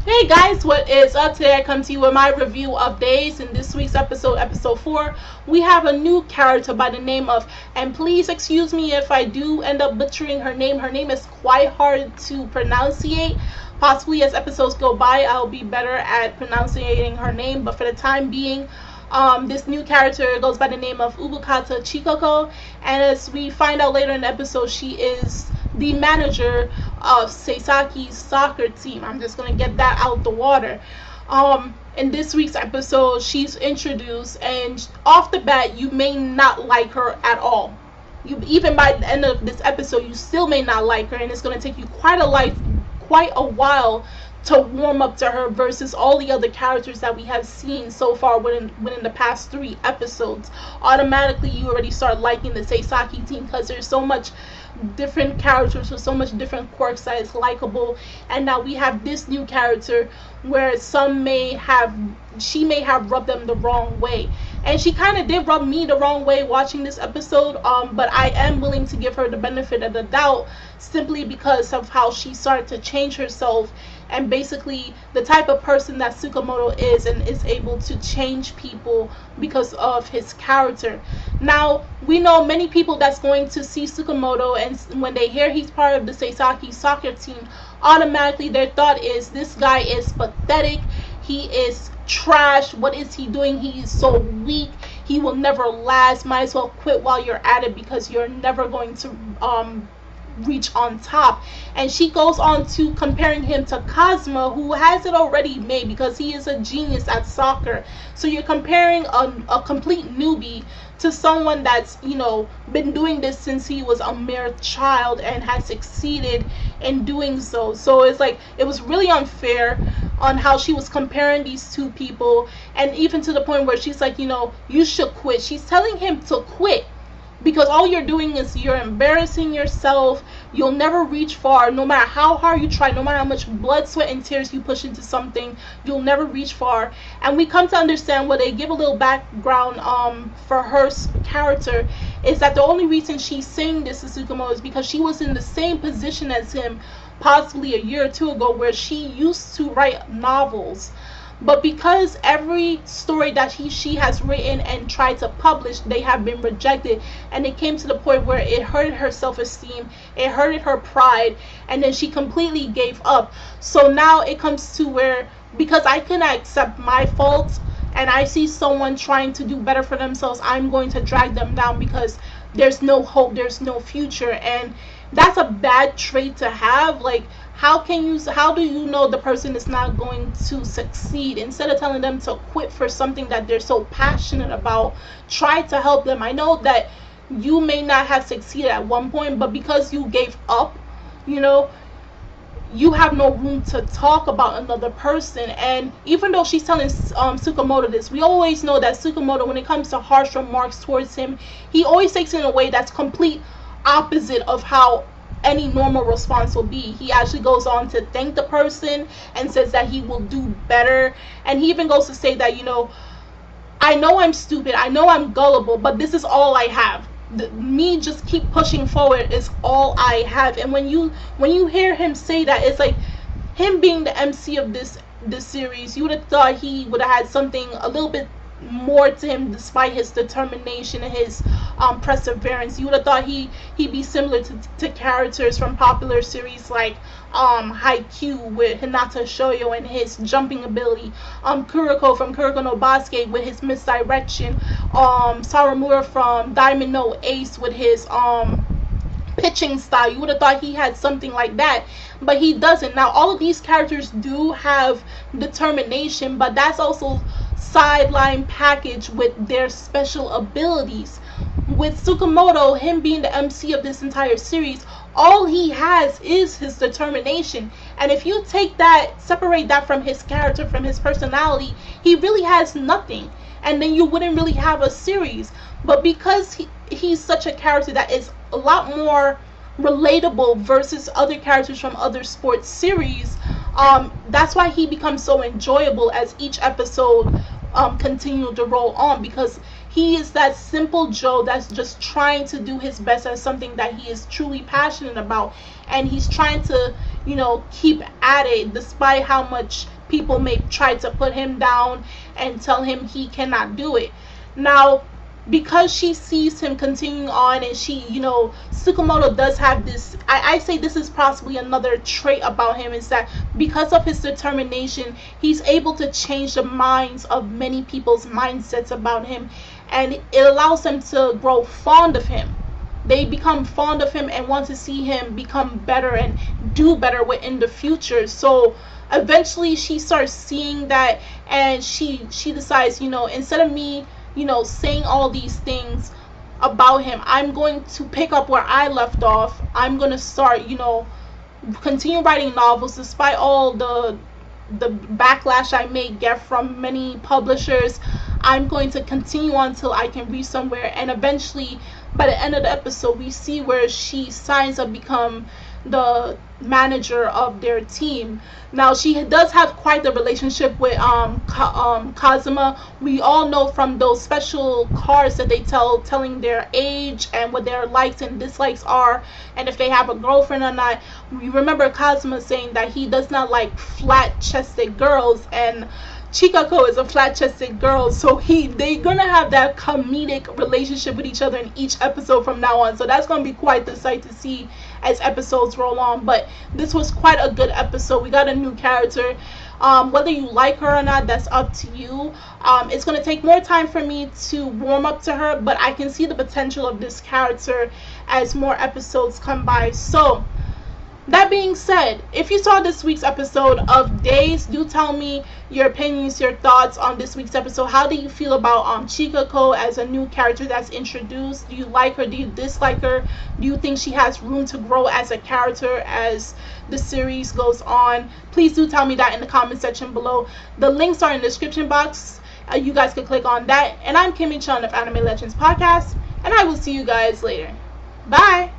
Hey guys, what is up? Today I come to you with my review of Days. In this week's episode, episode 4, we have a new character by the name of, and please excuse me if I do end up butchering her name. Her name is quite hard to pronunciate. Possibly as episodes go by, I'll be better at pronouncing her name, but for the time being, this new character goes by the name of Ubukata Chikako, and as we find out later in the episode, she is the manager of Seiseki's soccer team. I'm just gonna get that out the water. In this week's episode, she's introduced, and off the bat, you may not like her at all. Even by the end of this episode, you still may not like her, and it's gonna take you quite a while to warm up to her versus all the other characters that we have seen so far within the past 3 episodes. Automatically, you already start liking the Seiseki team because there's so much different characters with so much different quirks that is likable. And now we have this new character where she may have rubbed them the wrong way, and she kind of did rub me the wrong way watching this episode, but I am willing to give her the benefit of the doubt simply because of how she started to change herself and basically the type of person that Tsukamoto is, and is able to change people because of his character. Now, we know many people that's going to see Tsukamoto, and when they hear he's part of the Seiseki soccer team, automatically their thought is, this guy is pathetic, he is trash, what is he doing, he is so weak, he will never last, might as well quit while you're at it because you're never going to reach on top. And she goes on to comparing him to Kazuma, who has it already made because he is a genius at soccer. So you're comparing a complete newbie to someone that's, been doing this since he was a mere child and has succeeded in doing so. So it's like, it was really unfair on how she was comparing these two people, and even to the point where she's like, you should quit. She's telling him to quit because all you're doing is you're embarrassing yourself. You'll never reach far, no matter how hard you try, no matter how much blood, sweat, and tears you push into something, you'll never reach far. And we come to understand, where they give a little background for her character, is that the only reason she's saying this to Tsukamoto is because she was in the same position as him possibly a year or 2 ago, where she used to write novels. But because every story that she has written and tried to publish, they have been rejected, and it came to the point where it hurted her self-esteem, it hurted her pride, and then she completely gave up. So now it comes to where, because I cannot accept my faults and I see someone trying to do better for themselves, I'm going to drag them down because there's no hope, there's no future. And that's a bad trait to have. Like, how do you know the person is not going to succeed? Instead of telling them to quit for something that they're so passionate about, try to help them. I know that you may not have succeeded at one point, but because you gave up, you have no room to talk about another person. And even though she's telling Tsukamoto this, we always know that Tsukamoto, when it comes to harsh remarks towards him, he always takes it in a way that's complete opposite of how any normal response will be. He actually goes on to thank the person and says that he will do better, and he even goes to say that, I know I'm stupid, I know I'm gullible, but this is all I have. Me just keep pushing forward is all I have. And when you hear him say that, it's like, him being the MC of this series, you would have thought he would have had something a little bit more to him, despite his determination and his perseverance. You would have thought he'd be similar to characters from popular series like Haikyuu with Hinata Shoyo and his jumping ability, Kuroko from Kuroko no Basket with his misdirection, Saramura from Diamond no Ace with his pitching style. You would have thought he had something like that, but he doesn't. Now, all of these characters do have determination, but that's also sideline package with their special abilities. With Tsukamoto, him being the MC of this entire series, all he has is his determination. And if you separate that from his character, from his personality, he really has nothing. And then you wouldn't really have a series. But because he's such a character that is a lot more relatable versus other characters from other sports series, that's why he becomes so enjoyable as each episode continued to roll on, because he is that simple Joe that's just trying to do his best at something that he is truly passionate about, and he's trying to keep at it despite how much people may try to put him down and tell him he cannot do it. Now, because she sees him continuing on, and Tsukamoto does have this, I say this is possibly another trait about him, is that because of his determination, he's able to change the minds of many people's mindsets about him, and it allows them to grow fond of him. They become fond of him and want to see him become better and do better in the future. So eventually she starts seeing that, and she decides, instead of me saying all these things about him, I'm going to pick up where I left off. I'm going to start, continue writing novels despite all the backlash I may get from many publishers. I'm going to continue on until I can reach somewhere, and eventually by the end of the episode we see where she signs up become the manager of their team. Now, she does have quite the relationship with Kazuma. We all know from those special cards that they telling their age and what their likes and dislikes are, and if they have a girlfriend or not. We remember Kazuma saying that he does not like flat-chested girls, and Chikako is a flat-chested girl, so they're gonna have that comedic relationship with each other in each episode from now on. So that's gonna be quite the sight to see as episodes roll on. But this was quite a good episode. We got a new character. Whether you like her or not, that's up to you. It's gonna take more time for me to warm up to her, but I can see the potential of this character as more episodes come by. So that being said, if you saw this week's episode of Days, do tell me your opinions, your thoughts on this week's episode. How do you feel about Chikako as a new character that's introduced? Do you like her? Do you dislike her? Do you think she has room to grow as a character as the series goes on? Please do tell me that in the comment section below. The links are in the description box. You guys can click on that. And I'm Kimmy Chun of Anime Legends Podcast, and I will see you guys later. Bye!